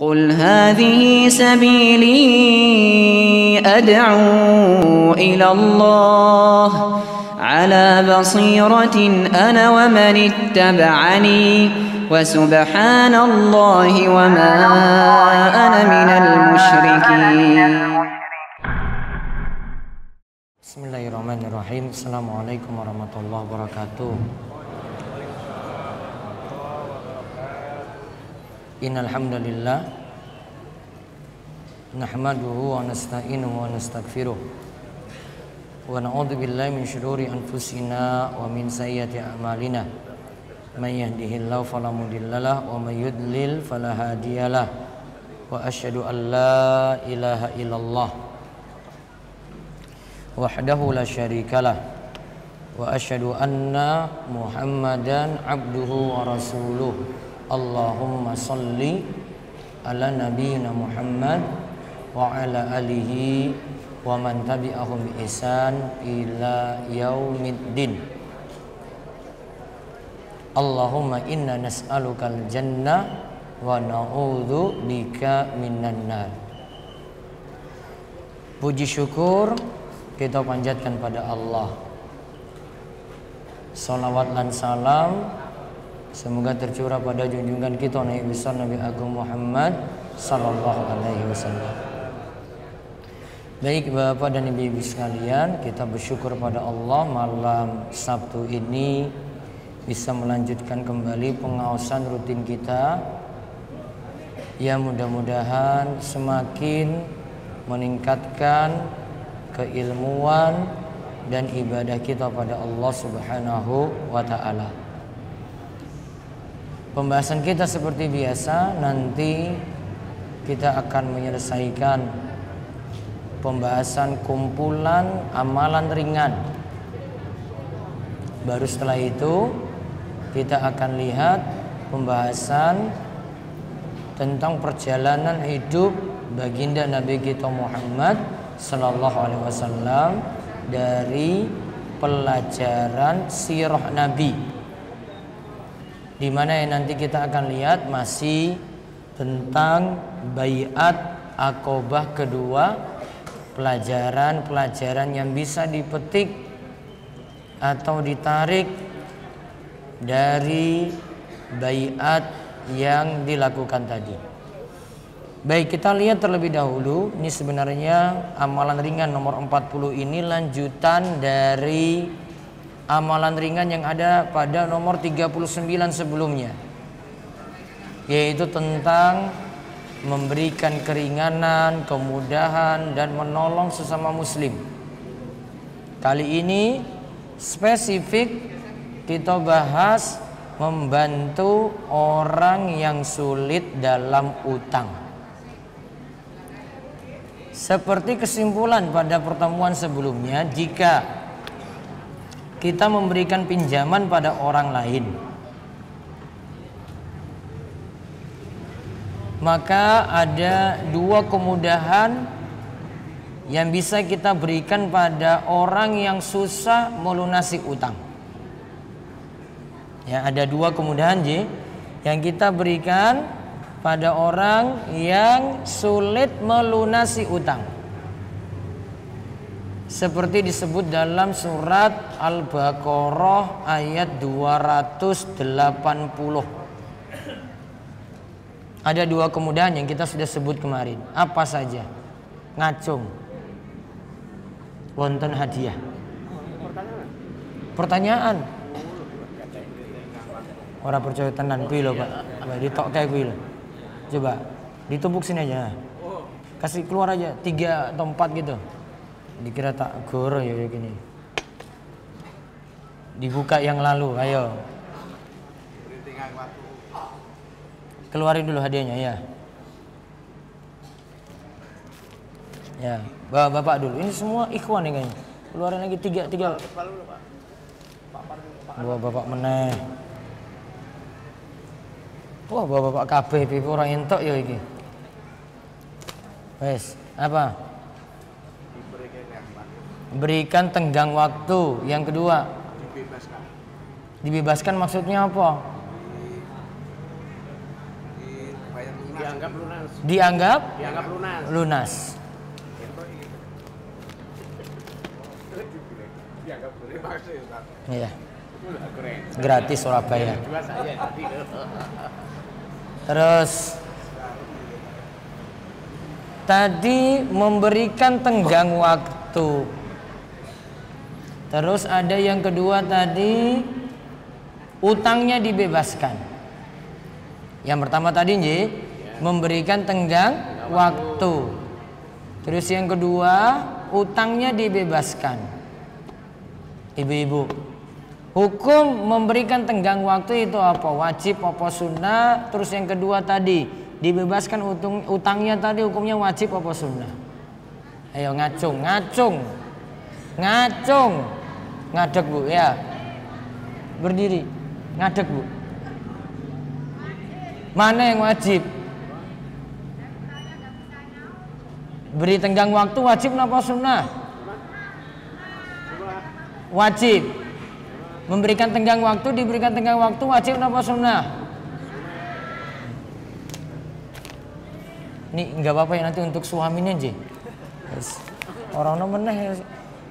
قل هذه سبيلي أدعو إلى الله على بصيرة أنا ومن اتبعني وسبحان الله وما أنا من المشركين. Bismillahirrahmanirrahim. Assalamualaikum warahmatullahi wabarakatuh. Innal hamdalillah nahmaduhu wa nasta'inuhu wa nastaghfiruh wa na'udzu billahi min shururi anfusina wa min sayyiati a'malina. May yahdihillahu fala mudhillalah wa may yudlil fala hadiyalah. Wa asyhadu an la ilaha illallah wahdahu la syarikalah wa asyhadu anna Muhammadan abduhu wa rasuluh. Allahumma salli ala nabiyyina Muhammad wa ala alihi wa man tabi'ahum bi ihsan ila yaumiddin. Allahumma inna nas'alukal jannah wa na'udzu bika minan nar. Puji syukur kita panjatkan pada Allah. Salawat dan salam semoga tercurah pada junjungan kita Nabi besar Nabi Agung Muhammad sallallahu alaihi wasallam. Baik Bapak dan Ibu sekalian, kita bersyukur pada Allah malam Sabtu ini bisa melanjutkan kembali pengawasan rutin kita. Ya, mudah-mudahan semakin meningkatkan keilmuan dan ibadah kita pada Allah Subhanahu wa taala. Pembahasan kita seperti biasa, nanti kita akan menyelesaikan pembahasan kumpulan amalan ringan. Baru setelah itu kita akan lihat pembahasan tentang perjalanan hidup baginda Nabi kita Muhammad sallallahu alaihi wasallam dari pelajaran sirah Nabi, di mana nanti kita akan lihat masih tentang baiat Aqabah kedua, pelajaran-pelajaran yang bisa dipetik atau ditarik dari baiat yang dilakukan tadi. Baik, kita lihat terlebih dahulu. Ini sebenarnya amalan ringan nomor 40 ini lanjutan dari amalan ringan yang ada pada nomor 39 sebelumnya, yaitu tentang memberikan keringanan, kemudahan dan menolong sesama muslim. Kali ini spesifik kita bahas membantu orang yang sulit dalam utang. Seperti kesimpulan pada pertemuan sebelumnya, jika kita memberikan pinjaman pada orang lain, maka ada dua kemudahan yang bisa kita berikan pada orang yang susah melunasi utang. Ya, ada dua kemudahan yang kita berikan pada orang yang sulit melunasi utang. Seperti disebut dalam surat Al-Baqarah ayat 280. Ada dua kemudahan yang kita sudah sebut kemarin. Apa saja? Ngacung, wonten hadiah. Pertanyaan. Ora percaya tenan kuwi lho, Pak. Ditok kayak kuwi lho. Coba ditumpuk sini aja. Kasih keluar aja 3 atau 4 gitu. Dikira tak goro ya gini. Dibuka yang lalu, ayo. Keluarin dulu hadiahnya ya. Ya, Bapak dulu. Ini semua ikhwan nih kayaknya. Keluarin lagi 3. Bapak meneh. Wah, bapak kabeh piye ora entuk ya iki. Wes, apa? Berikan tenggang waktu. Yang kedua, dibebaskan maksudnya apa? Dianggap lunas. Iya. Gratis Surabaya. Terus tadi memberikan tenggang waktu. Terus ada yang kedua tadi utangnya dibebaskan. Yang pertama tadi memberikan tenggang waktu. Terus yang kedua utangnya dibebaskan. Ibu-ibu, hukum memberikan tenggang waktu itu apa? Wajib apa sunnah? Terus yang kedua tadi dibebaskan utangnya tadi hukumnya wajib apa sunnah? Ayo ngacung. Ngadeg Bu ya. Berdiri. Ngadeg Bu. Mana yang wajib? Beri tenggang waktu wajib apa sunnah? Wajib. Memberikan tenggang waktu, diberikan tenggang waktu wajib apa sunnah? Ini nggak apa-apa ya nanti untuk suaminya aja. Orang meneh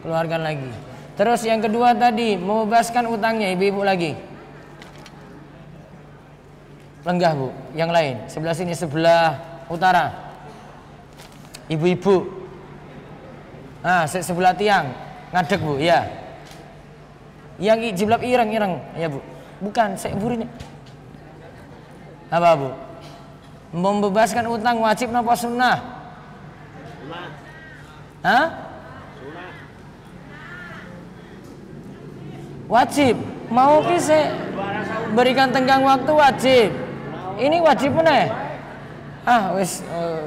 keluarkan lagi. Terus yang kedua tadi membebaskan utangnya, ibu-ibu lagi. Lenggah Bu, yang lain sebelah sini, sebelah utara. Ibu-ibu. Sebelah tiang ngadeg Bu, ya. Yang jiblab ireng ya Bu. Bukan, saya burin. Apa Bu? Membebaskan utang wajib napa sunnah? Hah? Wajib. Mau ki saya berikan tenggang waktu wajib. Ini wajib meneh.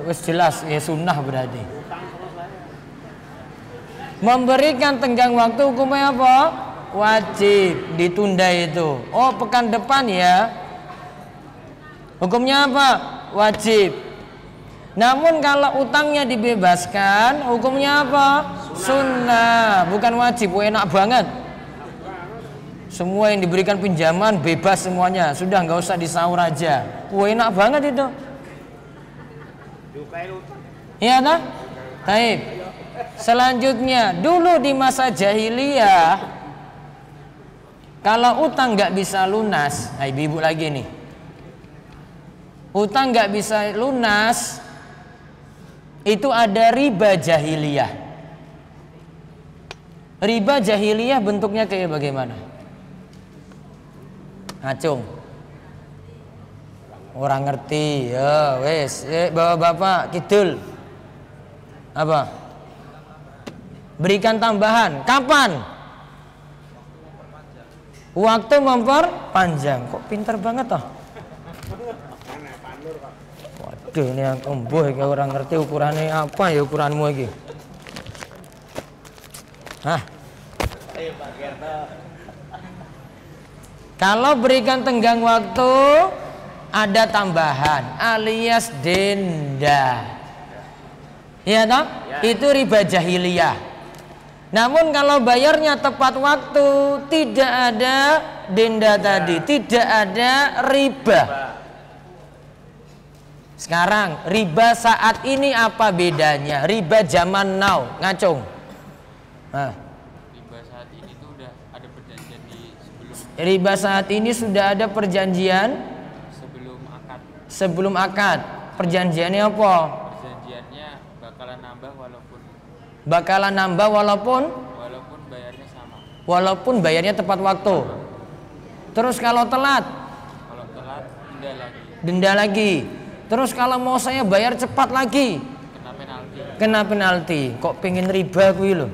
Wis jelas ya sunnah berarti. Memberikan tenggang waktu hukumnya apa? Wajib, ditunda itu. Oh, pekan depan ya. Hukumnya apa? Wajib. Namun kalau utangnya dibebaskan, hukumnya apa? Sunnah, bukan wajib. Enak banget. Semua yang diberikan pinjaman bebas semuanya, sudah nggak usah disaur aja. Enak banget itu. Iya tak? Taib. Selanjutnya, dulu di masa jahiliyah, kalau utang nggak bisa lunas, ibu-ibu lagi nih. Utang nggak bisa lunas, itu ada riba jahiliyah. Riba jahiliyah bentuknya kayak bagaimana? Ngacung. Orang ngerti, ya wes. Bapak-bapak kidul. Apa? Berikan tambahan. Kapan? Waktu memperpanjang. Kok pintar banget toh? Waduh, ini yang kembuh ya orang ngerti ukurannya apa ya ukuranmu lagi. Kalau berikan tenggang waktu ada tambahan alias denda. Iya toh? Ya. Itu riba jahiliyah. Namun kalau bayarnya tepat waktu, tidak ada denda tadi, tidak ada riba. Sekarang riba saat ini apa bedanya? Riba zaman now, ngacung. Riba saat ini tuh udah ada perjanjian di sebelum. Riba saat ini sudah ada perjanjian Sebelum akad. Sebelum akad. Perjanjiannya apa? Perjanjiannya bakalan nambah walaupun bayarnya sama. Walaupun bayarnya tepat waktu. Terus kalau telat? Kalau telat Denda lagi. Terus kalau mau saya bayar cepat lagi? Kena penalti. Kok pengen riba gue loh.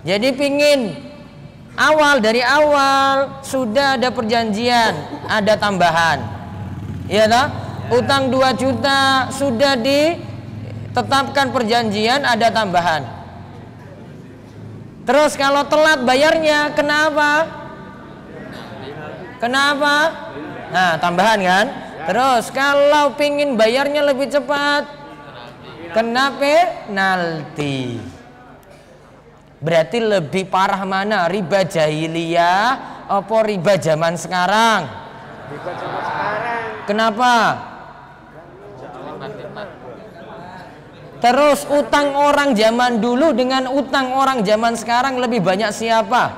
Jadi pingin dari awal sudah ada perjanjian, ada tambahan. Iya toh? Utang 2 juta sudah ditetapkan perjanjian, ada tambahan. Terus kalau telat bayarnya kenapa? Tambahan kan? Terus kalau pingin bayarnya lebih cepat, kena penalti. Berarti lebih parah mana? Riba jahiliyah apa riba zaman sekarang? Riba zaman sekarang. Kenapa? Hemat-hemat. Terus utang orang zaman dulu dengan utang orang zaman sekarang lebih banyak siapa?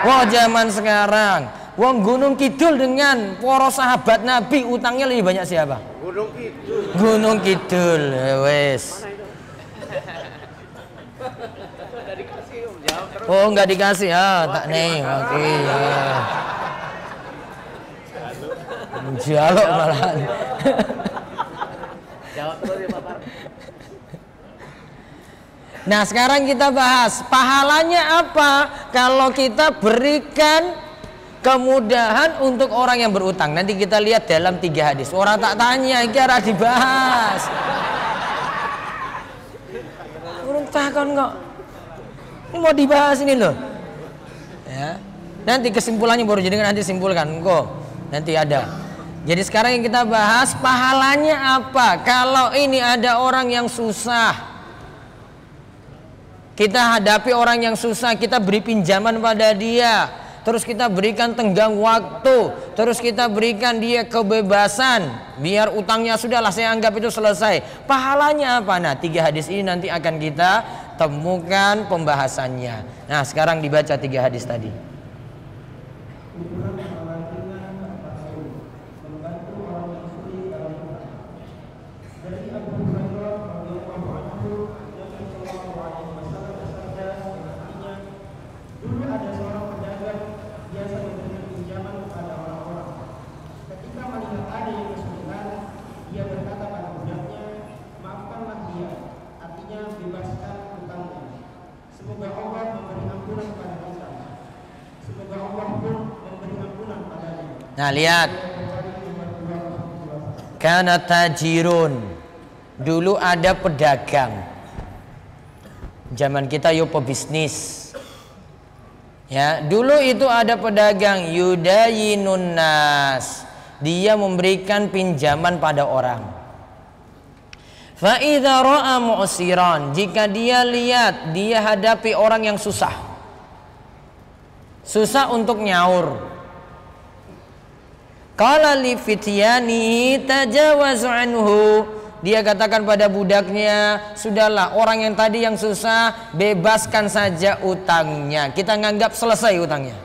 Wah, zaman sekarang. Wong Gunung Kidul dengan para sahabat Nabi utangnya lebih banyak siapa? Gunung Kidul. Gunung Kidul. Wes. Oh, nggak dikasih ya, tak nih. Oke ya. Jaluk malahan. Jawab terus ya Bapak. Nah, sekarang kita bahas pahalanya apa kalau kita berikan kemudahan untuk orang yang berutang. Nanti kita lihat dalam 3 hadis. Orang tak tanya, ini harus dibahas. Urung takon kok. Ini mau dibahas ini loh. Ya. Nanti kesimpulannya baru jadi nanti simpulkan kok. Nanti ada. Jadi sekarang yang kita bahas pahalanya apa kalau ini ada orang yang susah. Kita hadapi orang yang susah, kita beri pinjaman pada dia, terus kita berikan tenggang waktu, terus kita berikan dia kebebasan, biar utangnya sudahlah saya anggap itu selesai. Pahalanya apa? Nah, 3 hadis ini nanti akan kita temukan pembahasannya. Nah, sekarang dibaca 3 hadis tadi. Nah, lihat. Kana tajirun. Dulu ada pedagang. Zaman kita yo pebisnis. Ya, dulu itu ada pedagang yudayinun nas. Dia memberikan pinjaman pada orang. Fa idza ra'a mu'siran, jika dia lihat dia hadapi orang yang susah. Susah untuk nyaur. Qala li fityani tajawazu anhu. Dia katakan pada budaknya, sudahlah orang yang tadi yang susah, bebaskan saja utangnya. Kita nganggap selesai utangnya.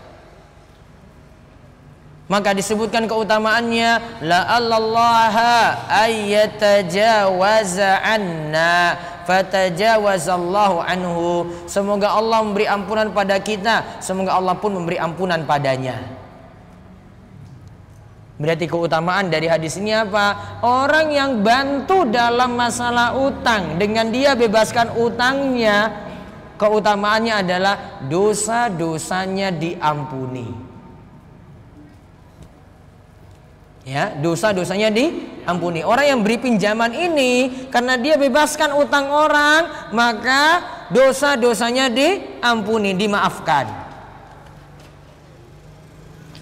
Maka disebutkan keutamaannya, la'allallaha ayyatajawaza anna fatajawazallahu anhu. Semoga Allah memberi ampunan pada kita, semoga Allah pun memberi ampunan padanya. Berarti keutamaan dari hadis ini apa? Orang yang bantu dalam masalah utang, dengan dia bebaskan utangnya, keutamaannya adalah dosa-dosanya diampuni. Ya, dosa-dosanya diampuni. Orang yang beri pinjaman ini karena dia bebaskan utang orang, maka dosa-dosanya diampuni, dimaafkan.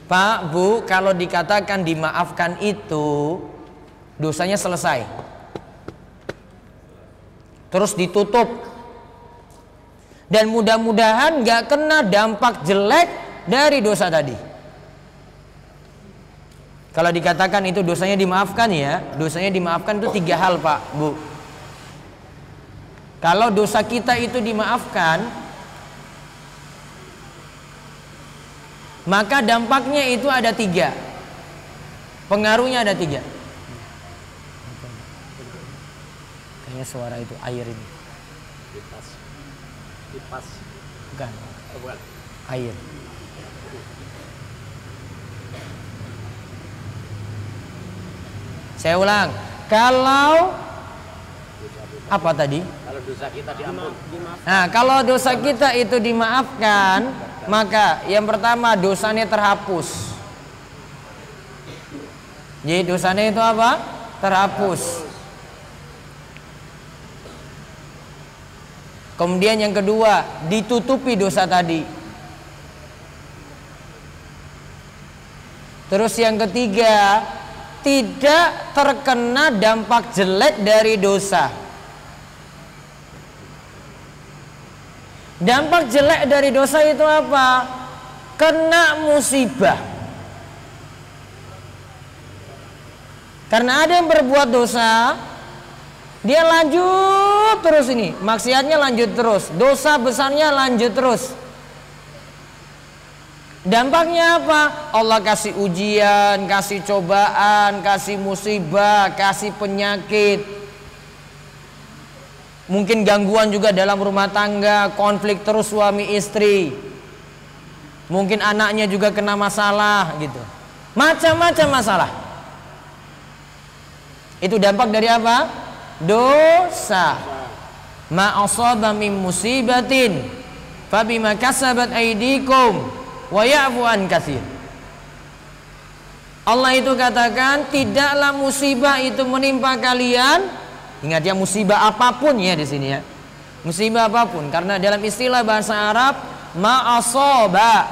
Pak, Bu, kalau dikatakan dimaafkan itu dosanya selesai, terus ditutup, dan mudah-mudahan gak kena dampak jelek dari dosa tadi. Kalau dikatakan itu dosanya dimaafkan, ya, dosanya dimaafkan itu 3 hal, Pak, Bu. Kalau dosa kita itu dimaafkan, maka dampaknya itu ada 3. Pengaruhnya ada 3. Kayaknya suara itu air ini. Kipas. Bukan. Oh, bukan. Air. Saya ulang. Kalau apa tadi? Kalau dosa kita diampun. Nah, kalau dosa kita itu dimaafkan, maka yang pertama dosanya terhapus. Jadi dosanya itu apa? Terhapus. Kemudian yang kedua, ditutupi dosa tadi. Terus yang ketiga, tidak terkena dampak jelek dari dosa. Dampak jelek dari dosa itu apa? Kena musibah. Karena ada yang berbuat dosa, dia lanjut terus ini, maksiatnya lanjut terus, dosa besarnya lanjut terus. Dampaknya apa? Allah kasih ujian, kasih cobaan, kasih musibah, kasih penyakit. Mungkin gangguan juga dalam rumah tangga, konflik terus suami istri. Mungkin anaknya juga kena masalah gitu. Macam-macam masalah. Itu dampak dari apa? Dosa. Ma asaba min musibatin fabima kasabat aydikum wa ya'fu an katsir. Allah itu katakan, tidaklah musibah itu menimpa kalian. Ingat ya, musibah apapun ya di sini ya. Musibah apapun, karena dalam istilah bahasa Arab, ma asaba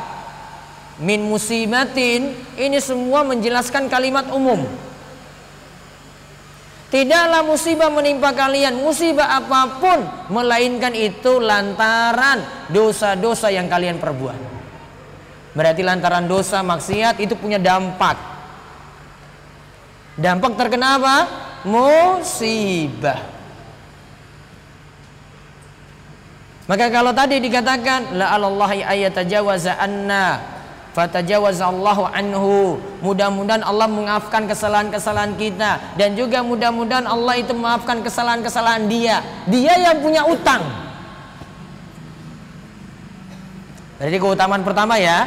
min musibatin, ini semua menjelaskan kalimat umum. Tidaklah musibah menimpa kalian, musibah apapun, melainkan itu lantaran dosa-dosa yang kalian perbuat. Berarti lantaran dosa maksiat itu punya dampak. Dampak terkena apa? Musibah. Maka kalau tadi dikatakan la alallahi ayatajawaza anna fatajawazallahu anhu, mudah-mudahan Allah mengaafkan kesalahan-kesalahan kita, dan juga mudah-mudahan Allah itu memaafkan kesalahan-kesalahan dia yang punya utang. Jadi keutamaan pertama ya,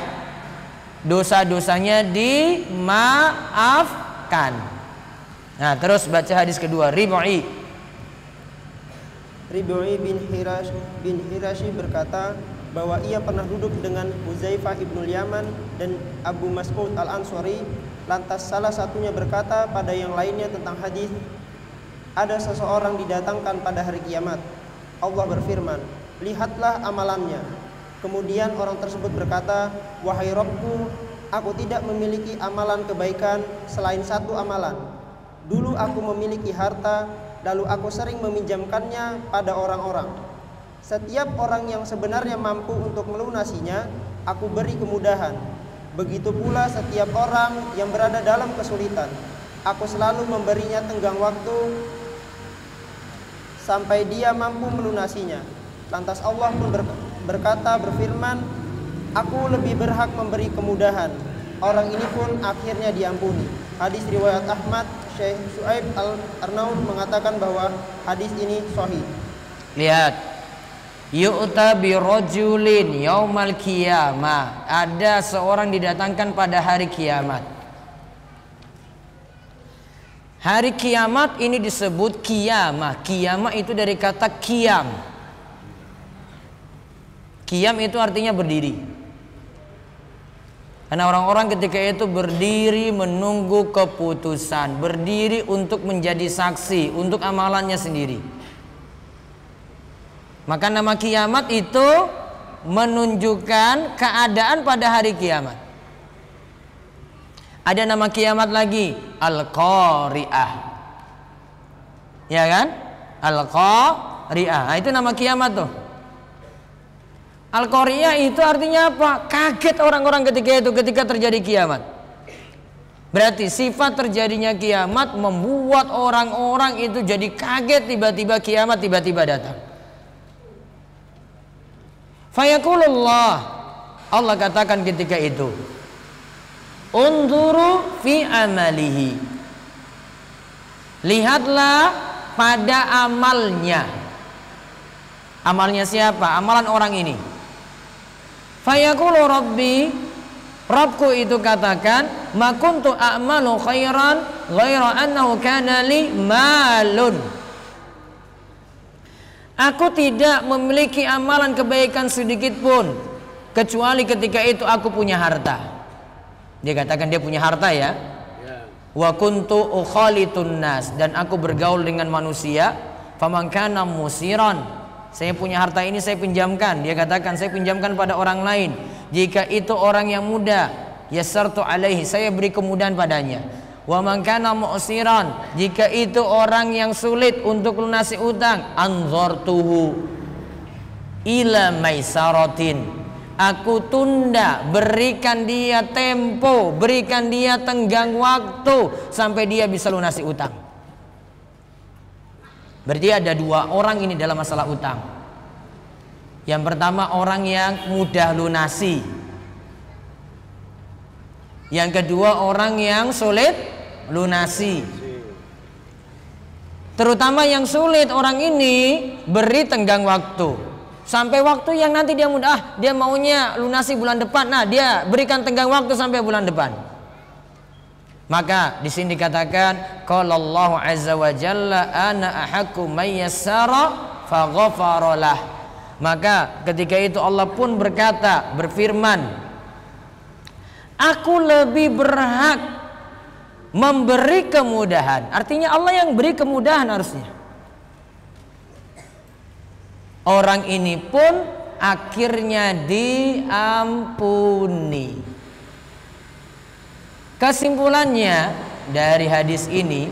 dosa-dosanya dimaafkan. Nah terus baca hadis kedua. Rib'i bin Hirashi berkata bahwa ia pernah duduk dengan Huzaifah ibnul Yaman dan Abu Mas'ud al-Ansari. Lantas salah satunya berkata pada yang lainnya tentang hadis, ada seseorang didatangkan pada hari kiamat. Allah berfirman, lihatlah amalannya. Kemudian orang tersebut berkata, wahai Rabbku, aku tidak memiliki amalan kebaikan selain satu amalan. Dulu aku memiliki harta, lalu aku sering meminjamkannya pada orang-orang. Setiap orang yang sebenarnya mampu untuk melunasinya, aku beri kemudahan. Begitu pula setiap orang yang berada dalam kesulitan, aku selalu memberinya tenggang waktu sampai dia mampu melunasinya. Lantas Allah pun berfirman, aku lebih berhak memberi kemudahan. Orang ini pun akhirnya diampuni. Hadis riwayat Ahmad. Syekh Syuaib Al-Arnaud mengatakan bahwa hadis ini sahih. Lihat, yu'ta bi rajulin yaumal qiyamah, ada seorang didatangkan pada hari kiamat. Hari kiamat ini disebut qiyamah. Qiyamah itu dari kata qiyam. Qiyam itu artinya berdiri. Karena orang-orang ketika itu berdiri menunggu keputusan, berdiri untuk menjadi saksi untuk amalannya sendiri. Maka nama kiamat itu menunjukkan keadaan pada hari kiamat. Ada nama kiamat lagi, Al-Qari'ah. Ya kan? Al-Qari'ah. Nah, itu nama kiamat tuh. Al-Qari'ah itu artinya apa? Kaget orang-orang ketika terjadi kiamat. Berarti sifat terjadinya kiamat membuat orang-orang itu jadi kaget, tiba-tiba kiamat tiba-tiba datang. Fayaqulullah, Allah katakan ketika itu, unzuru fi amalihi, lihatlah pada amalnya. Amalnya siapa? Amalan orang ini. Fayaqulu rabbi, Rabbku itu katakan, ma kuntu a'malu khairan ghaira annahu kana li malun. Aku tidak memiliki amalan kebaikan sedikit pun kecuali ketika itu aku punya harta. Dia katakan dia punya harta ya. Wa kuntu ukhalitun nas, dan aku bergaul dengan manusia. Faman kana musiran, saya punya harta ini saya pinjamkan. Dia katakan saya pinjamkan pada orang lain. Jika itu orang yang muda, yassartu alaihi, saya beri kemudahan padanya. Wa man kana mu'siran, jika itu orang yang sulit untuk lunasi utang, anzartuhu ila maisaratin, Aku tunda, berikan dia tempo, berikan dia tenggang waktu sampai dia bisa lunasi utang. Berarti ada dua orang ini dalam masalah utang. Yang pertama orang yang mudah lunasi. Yang kedua orang yang sulit lunasi. Terutama yang sulit, orang ini beri tenggang waktu. Sampai waktu yang nanti dia mudah, dia maunya lunasi bulan depan. Nah, dia berikan tenggang waktu sampai bulan depan. Maka di sini dikatakan, qala Allah azza wa jalla ana ahaqqu may yassara faghfara lah. Maka ketika itu Allah pun berkata, berfirman, aku lebih berhak memberi kemudahan. Artinya Allah yang beri kemudahan harusnya. Orang ini pun akhirnya diampuni. Kesimpulannya dari hadis ini,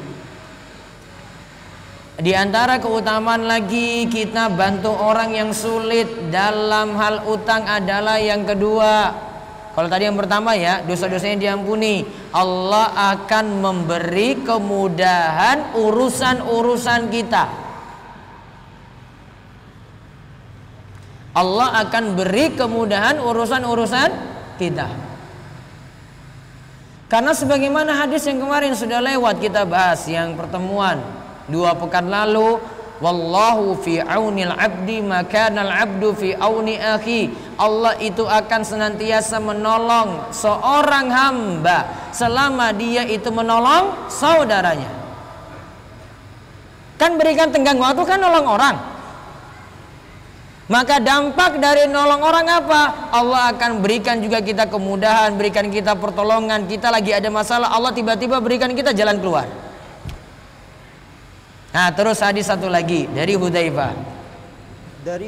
di antara keutamaan lagi kita bantu orang yang sulit dalam hal utang adalah yang kedua. Kalau tadi yang pertama ya, dosa-dosanya diampuni, Allah akan memberi kemudahan urusan-urusan kita. Allah akan beri kemudahan urusan-urusan kita. Karena sebagaimana hadis yang kemarin sudah lewat kita bahas yang pertemuan 2 pekan lalu, wallahu fi aunil abdi makanal abdu fi auni akhi. Allah itu akan senantiasa menolong seorang hamba selama dia itu menolong saudaranya. Kan berikan tenggang waktu kan nolong orang. Maka dampak dari nolong orang apa? Allah akan berikan juga kita kemudahan, berikan kita pertolongan. Kita lagi ada masalah, Allah tiba-tiba berikan kita jalan keluar. Nah, terus hadis satu lagi dari Hudzaifah. Dari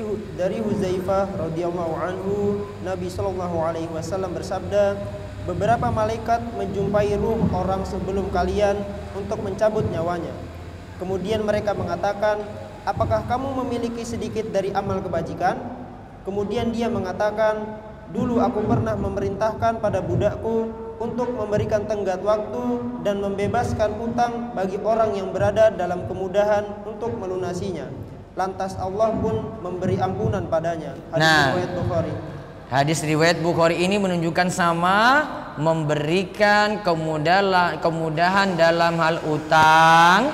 Hudzaifah radhiyallahu anhu, Nabi sallallahu alaihi wasallam bersabda, beberapa malaikat menjumpai ruh orang sebelum kalian untuk mencabut nyawanya. Kemudian mereka mengatakan, apakah kamu memiliki sedikit dari amal kebajikan? Kemudian dia mengatakan, dulu aku pernah memerintahkan pada budakku untuk memberikan tenggat waktu dan membebaskan utang bagi orang yang berada dalam kemudahan untuk melunasinya. Lantas Allah pun memberi ampunan padanya. Hadis riwayat Bukhari. Hadis riwayat Bukhari ini menunjukkan sama memberikan kemudahan dalam hal utang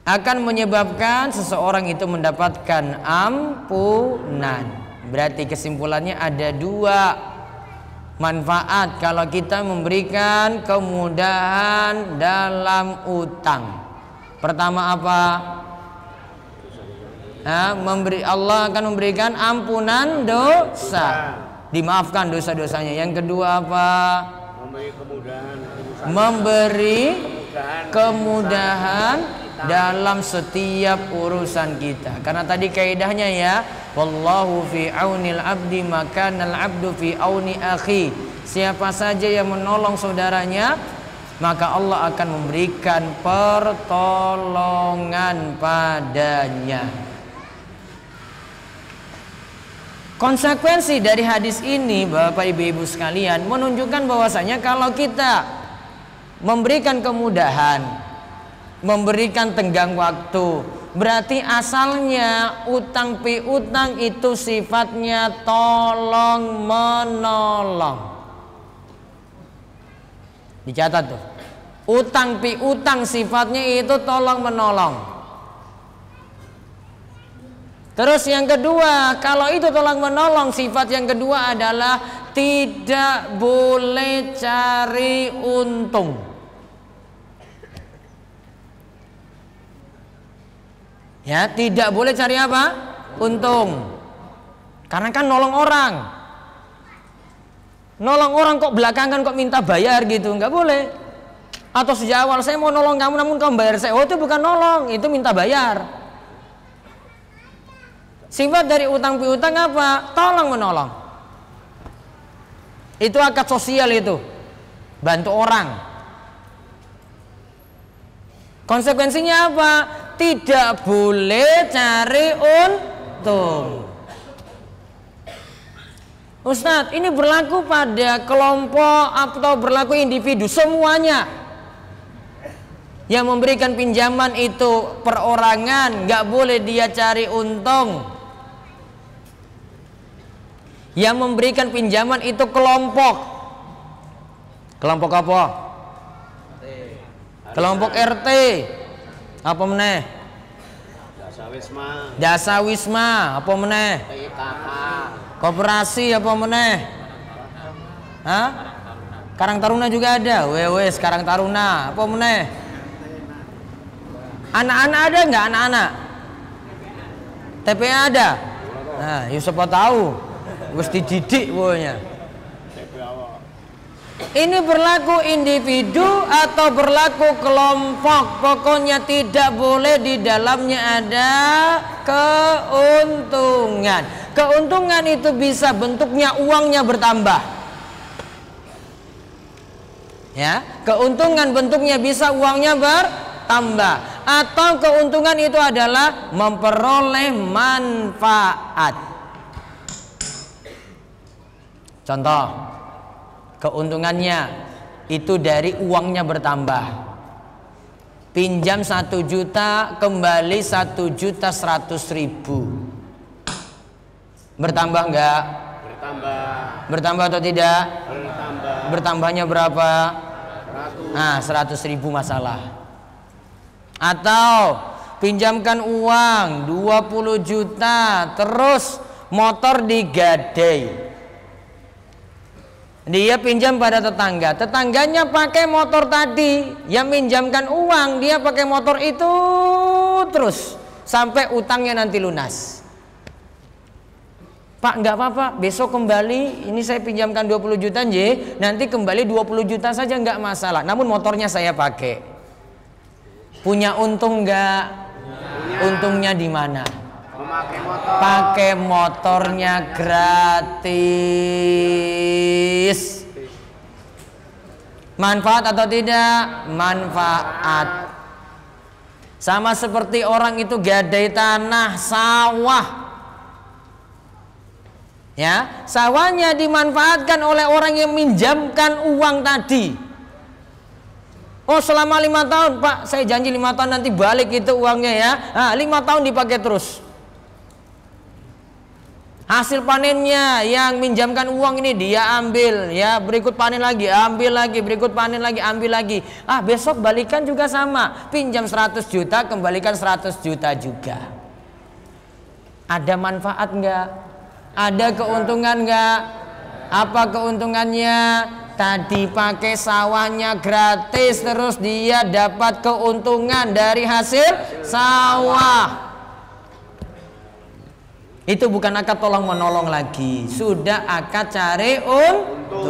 akan menyebabkan seseorang itu mendapatkan ampunan. Berarti kesimpulannya ada 2 manfaat kalau kita memberikan kemudahan dalam utang. Pertama apa? Allah akan memberikan ampunan dosa, dimaafkan dosa-dosanya. Yang kedua apa? Memberi kemudahan dalam setiap urusan kita. Karena tadi kaidahnya ya, wallahu fi aunil abdi makanal abdu fi auni akhi. Siapa saja yang menolong saudaranya, maka Allah akan memberikan pertolongan padanya. Konsekuensi dari hadis ini, Bapak Ibu sekalian, menunjukkan bahwasanya kalau kita memberikan kemudahan, memberikan tenggang waktu, berarti asalnya utang piutang itu sifatnya tolong menolong. Dicatat tuh, utang piutang sifatnya itu tolong menolong. Terus yang kedua, kalau itu tolong menolong, sifat yang kedua adalah tidak boleh cari untung. Ya, tidak boleh cari apa? Untung. Karena kan nolong orang. Nolong orang kok belakangan kok minta bayar gitu, nggak boleh. Atau sejak awal saya mau nolong kamu namun kamu bayar saya. Oh, itu bukan nolong, itu minta bayar. Sifat dari utang piutang apa? Tolong menolong. Itu akad sosial itu. Bantu orang. Konsekuensinya apa? Tidak boleh cari untung. Ustadz, ini berlaku pada kelompok atau berlaku individu? Semuanya. Yang memberikan pinjaman itu perorangan, nggak boleh dia cari untung. Yang memberikan pinjaman itu kelompok. Kelompok apa? Kelompok RT. Apa meneh? Jasa Wisma. Apa meneh? Koperasi apa meneh? Hah? Karang Taruna juga ada. Wes Karang Taruna. Apa meneh? Anak-anak ada nggak anak-anak? TPA ada? Nah, Yusuf tahu. Wes dididik pokoknya. Ini berlaku individu atau berlaku kelompok? Pokoknya tidak boleh di dalamnya ada keuntungan. Keuntungan itu bisa bentuknya uangnya bertambah. Ya, keuntungan bentuknya bisa uangnya bertambah, atau keuntungan itu adalah memperoleh manfaat. Contoh, keuntungannya itu dari uangnya bertambah. Pinjam 1 juta kembali 1.100.000. Bertambah enggak? Bertambah atau tidak? Bertambahnya berapa? 100.000 masalah. Atau pinjamkan uang 20 juta terus motor digadai. Dia pinjam pada tetangga, tetangganya pakai motor tadi, yang minjamkan uang dia pakai motor itu terus sampai utangnya nanti lunas. Pak, nggak apa-apa, besok kembali, ini saya pinjamkan 20 juta nanti kembali 20 juta saja nggak masalah, namun motornya saya pakai. Punya untung nggak? Untungnya di mana? Pakai motornya gratis. Manfaat atau tidak? Manfaat. Sama seperti orang itu gadai tanah, sawah. Ya, sawahnya dimanfaatkan oleh orang yang minjamkan uang tadi. Oh, selama 5 tahun, Pak, saya janji 5 tahun nanti balik itu uangnya ya. 5 tahun dipakai terus. Hasil panennya yang minjamkan uang ini dia ambil, ya, berikut panen lagi, ambil lagi, berikut panen lagi, ambil lagi. Besok balikan juga sama. Pinjam 100 juta, kembalikan 100 juta juga. Ada manfaat enggak? Ada keuntungan enggak? Apa keuntungannya? Tadi pakai sawahnya gratis, terus dia dapat keuntungan dari hasil sawah. Itu bukan akad tolong menolong lagi, sudah akad cari untung.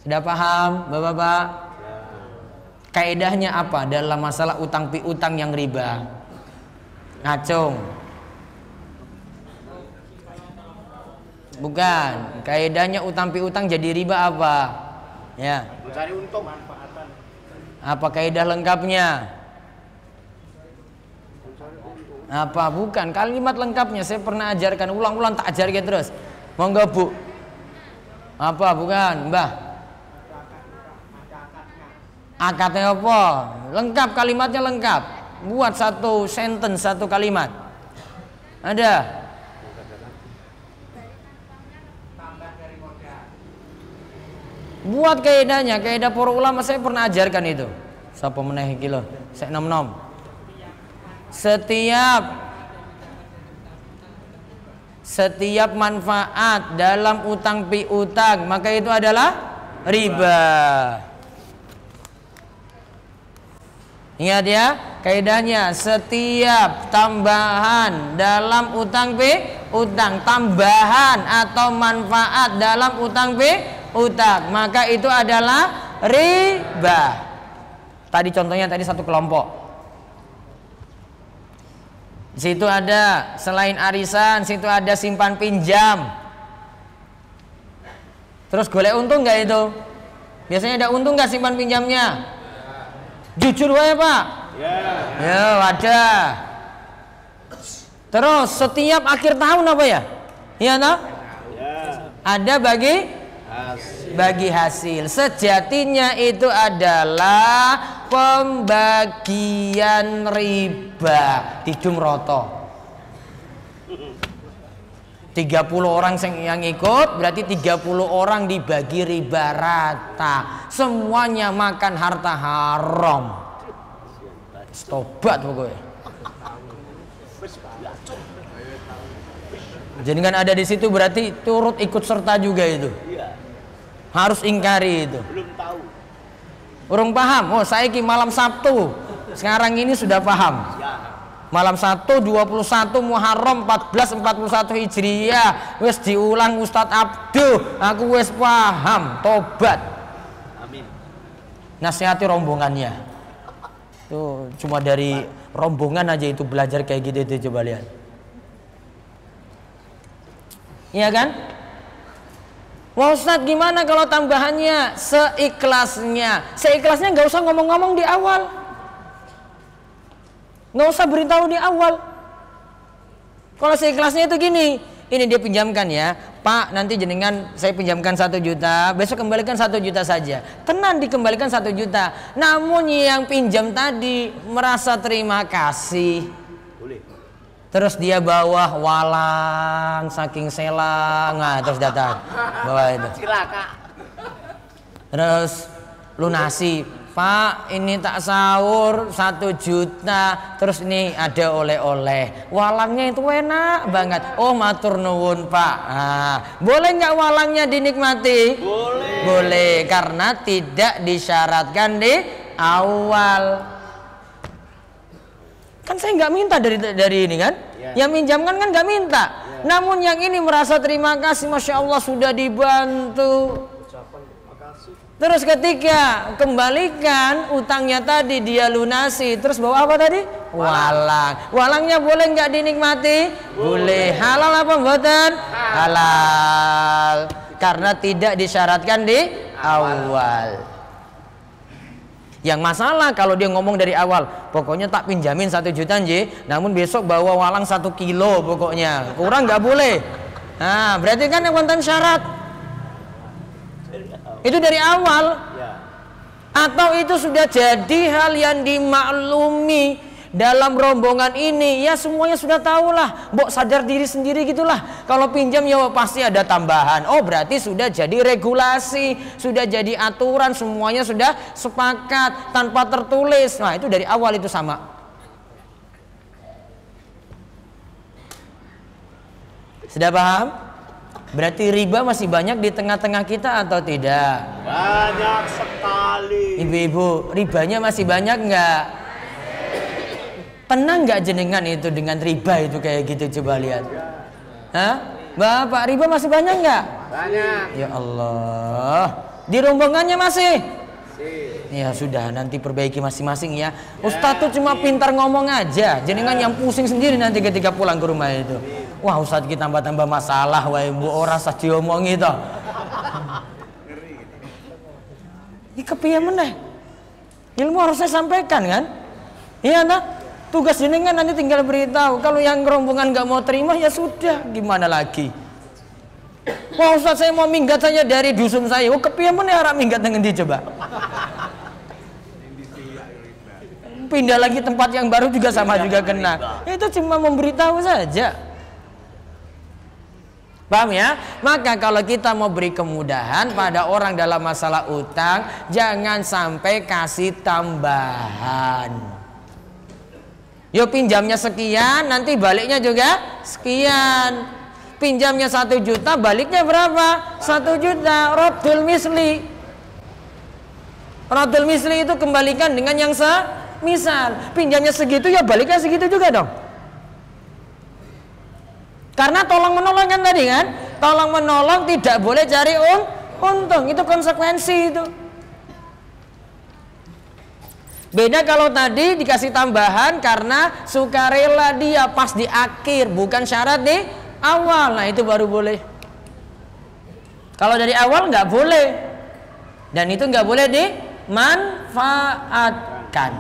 Sudah paham, Bapak-bapak? Kaidahnya apa dalam masalah utang piutang yang riba? Ngacung. Bukan, kaidahnya utang piutang jadi riba apa? Ya. Mencari untung. Apa kaidah lengkapnya? Apa? Bukan, kalimat lengkapnya saya pernah ajarkan ulang-ulang, tak ajarkan terus. Monggo Bu. Apa? Bukan, Mbah. Akadnya apa? Lengkap, kalimatnya lengkap. Buat satu sentence, satu kalimat. Ada? Buat kaidahnya, kaidah para ulama saya pernah ajarkan itu. Sapa meneh iki lho, sek nom-nom. Setiap manfaat dalam utang piutang maka itu adalah riba. Ingat ya, kaidahnya setiap tambahan dalam utang piutang, tambahan atau manfaat dalam utang piutang, maka itu adalah riba. Tadi contohnya tadi satu kelompok. Di situ ada selain arisan, situ ada simpan pinjam. Terus golek untung nggak itu? Biasanya ada untung nggak simpan pinjamnya? Jujur wae Pak. Ya, ada. Terus setiap akhir tahun apa ya? Iya toh? Ada bagi hasil. Sejatinya itu adalah pembagian riba di Jumroto. 30 orang yang ikut berarti 30 orang dibagi riba rata. Semuanya makan harta haram. Tobat pokoknya. Jadi kan ada di situ berarti turut ikut serta juga itu. Harus ingkari itu. Belum tahu. Orang paham. Oh, saya malam Sabtu. Sekarang ini sudah paham. Malam 1 21 Muharram 1441 Hijriah wis diulang Ustadz Abduh, aku wis paham, tobat. Amin. Nasihati rombongannya. Tuh cuma dari rombongan aja itu belajar kayak gitu itu, coba lihat. Iya kan? Wah Ustadz gimana kalau tambahannya? Seikhlasnya. Seikhlasnya nggak usah ngomong-ngomong di awal. Nggak usah beritahu di awal. Kalau seikhlasnya itu gini, ini dia pinjamkan ya, Pak, nanti jenengan saya pinjamkan 1 juta, besok kembalikan 1 juta saja. Tenang, dikembalikan 1 juta. Namun yang pinjam tadi merasa terima kasih. Boleh. Terus dia bawa walang saking selang, nah terus datang bawa itu. Cilaka. Terus lunasi. Pak, ini tak sahur 1 juta. Terus ini ada oleh-oleh. Walangnya itu enak banget. Oh, matur nuwun, Pak. Nah, boleh nggak walangnya dinikmati? Boleh. Boleh, karena tidak disyaratkan di awal. Kan saya nggak minta dari ini kan? Ya. Yang minjamkan kan nggak minta. Ya. Namun yang ini merasa terima kasih, Masya Allah sudah dibantu. Terus ketika kembalikan utangnya tadi dia lunasi, terus bawa apa tadi? Walang. Walangnya boleh nggak dinikmati? Boleh. Halal apa mboten? Halal. Karena tidak disyaratkan di awal. Yang masalah kalau dia ngomong dari awal, pokoknya tak pinjamin 1 juta nje, namun besok bawa walang 1 kilo pokoknya, kurang nggak boleh. Nah, berarti kan yang konten syarat. Itu dari awal. Atau itu sudah jadi hal yang dimaklumi dalam rombongan ini, ya semuanya sudah tahu lah, mbok sadar diri sendiri gitulah. Kalau pinjam ya pasti ada tambahan. Oh berarti sudah jadi regulasi, sudah jadi aturan, semuanya sudah sepakat tanpa tertulis. Nah itu dari awal itu sama. Sudah paham? Berarti riba masih banyak di tengah-tengah kita atau tidak? Banyak sekali. Ibu-ibu, ribanya masih banyak nggak? Tenang nggak jenengan itu dengan riba itu kayak gitu, coba lihat. Hah? Bapak, riba masih banyak nggak? Banyak. Ya Allah. Di rombongannya masih? Ya sudah, nanti perbaiki masing-masing ya. Ustadz tuh cuma pintar ngomong aja, jenengan yang pusing sendiri nanti ketika pulang ke rumah itu. Wah Ustadz kita tambah-tambah masalah, wah ibu orang sah diomong itu. Ini kepiye meneh? Ilmu harus saya sampaikan kan? Iya nah, tugas jenengan nanti tinggal beritahu. Kalau yang rombongan nggak mau terima ya sudah, gimana lagi? Wah Ustadz saya mau minggat saja dari dusun saya. Oh kepiye meneh orang minggat dengan dia coba? Pindah lagi tempat yang baru juga sama juga kena. Itu cuma memberitahu saja. Paham ya? Maka kalau kita mau beri kemudahan pada orang dalam masalah utang, jangan sampai kasih tambahan. Yo pinjamnya sekian, nanti baliknya juga sekian. Pinjamnya 1 juta, baliknya berapa? 1 juta. Raddul misli. Raddul misli itu kembalikan dengan yang semisal. Pinjamnya segitu ya baliknya segitu juga dong. Karena tolong menolong kan tadi kan, tolong menolong tidak boleh cari untung, itu konsekuensi itu. Beda kalau tadi dikasih tambahan karena sukarela dia pas di akhir, bukan syarat di awal, nah itu baru boleh. Kalau dari awal nggak boleh, dan itu nggak boleh dimanfaatkan.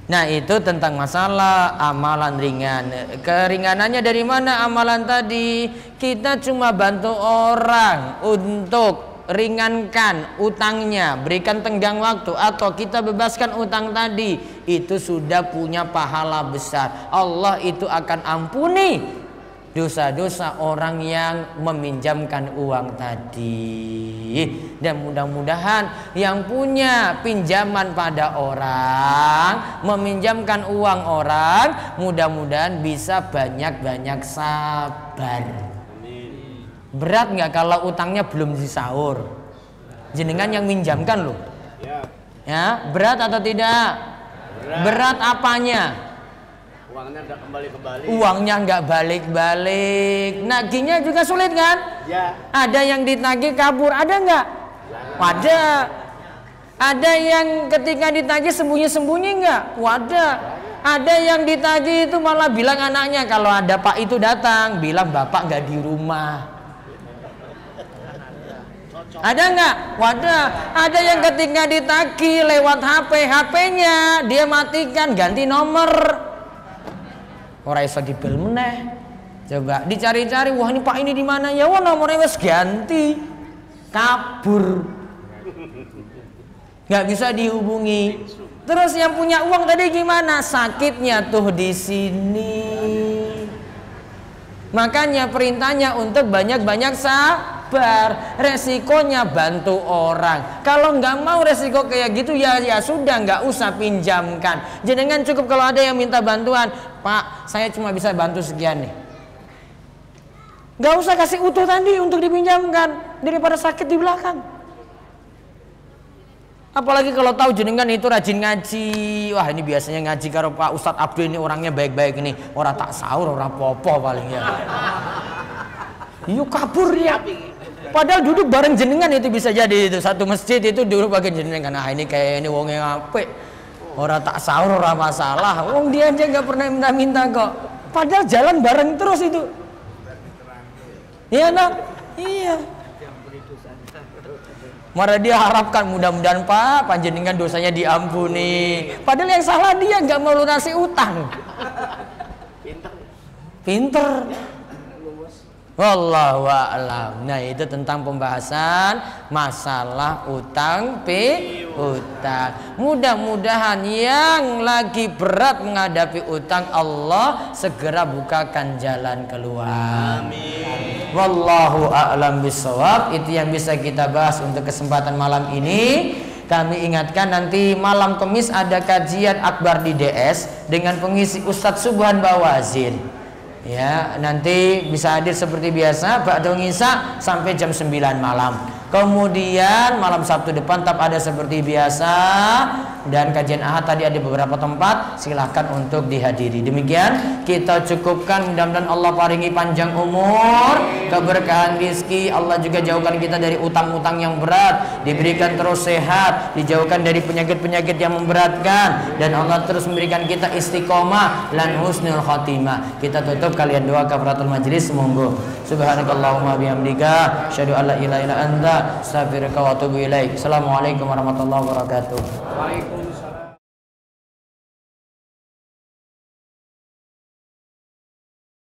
Nah, itu tentang masalah amalan ringan. Keringanannya dari mana amalan tadi? Kita cuma bantu orang untuk ringankan utangnya, berikan tenggang waktu, atau kita bebaskan utang tadi, itu sudah punya pahala besar. Allah itu akan ampuni dosa-dosa orang yang meminjamkan uang tadi. Dan mudah-mudahan yang punya pinjaman pada orang, meminjamkan uang orang, mudah-mudahan bisa banyak-banyak sabar. Berat nggak kalau utangnya belum disaur? Jenengan yang minjamkan loh. Ya, berat atau tidak? Berat apanya? Uangnya nggak kembali-kembali. Uangnya nggak balik-balik. Nagihnya juga sulit kan? Ya. Ada yang ditagih kabur, ada nggak? Ada. Ada yang ketika ditagih sembunyi-sembunyi nggak? Wadah. Ada yang ditagih itu malah bilang anaknya, kalau ada Pak itu datang, bilang Bapak nggak di rumah. Ada nggak? Wadah. Ada yang ketika ditagih lewat HP-nya dia matikan, ganti nomor. Orang iso dibel meneh. Coba dicari-cari, wah ini Pak ini di mana ya? Wah nomornya wes ganti. Kabur. Nggak bisa dihubungi. Terus yang punya uang tadi gimana? Sakitnya tuh di sini. Makanya perintahnya untuk banyak-banyak sabar. Resikonya bantu orang. Kalau nggak mau resiko kayak gitu ya sudah, nggak usah pinjamkan. Jangan cukup kalau ada yang minta bantuan, Pak, saya cuma bisa bantu sekian nih. Nggak usah kasih utuh tadi untuk dipinjamkan daripada sakit di belakang. Apalagi kalau tahu jenengan itu rajin ngaji. Wah ini biasanya ngaji karo Pak Ustadz Abdul ini orangnya baik-baik ini. Orang tak sahur, orang popo paling ya. Yuk kabur ya. Padahal duduk bareng jenengan itu bisa jadi itu satu masjid itu duduk bagian jenengan. Nah ini kayak ini wongnya apik. Orang tak sahur orang masalah. Wong dia aja nggak pernah minta-minta kok. Padahal jalan bareng terus itu. Iya nak? Iya. Malah dia harapkan mudah-mudahan Pak panjenengan dosanya diampuni. Padahal yang salah dia nggak mau lunasi utang. Pinter. Wallahu a'lam. Nah itu tentang pembahasan masalah utang piutang. Mudah-mudahan yang lagi berat menghadapi utang, Allah segera bukakan jalan keluar. Amin. Wallahu a'lam bishawab. Itu yang bisa kita bahas untuk kesempatan malam ini. Kami ingatkan nanti malam Kamis ada kajian akbar di DS dengan pengisi Ustadz Subhan Bawazin. Ya, nanti bisa hadir seperti biasa ba'da ngisa sampai jam 9 malam. Kemudian malam Sabtu depan tetap ada seperti biasa. Dan kajian Ahad tadi ada beberapa tempat, silahkan untuk dihadiri. Demikian kita cukupkan, mudah-mudahan Allah paringi panjang umur, keberkahan rezeki, Allah juga jauhkan kita dari utang-utang yang berat, diberikan terus sehat, dijauhkan dari penyakit-penyakit yang memberatkan, dan Allah terus memberikan kita istiqomah dan husnul khotimah. Kita tutup kalian doa kafaratul majlis, monggo. Subhanakallahumma bihamdika asyhadu an la ilaha illa anta astaghfiruka wa atubu ilaik. Assalamualaikum warahmatullahi wabarakatuh. Waalaikumsalam.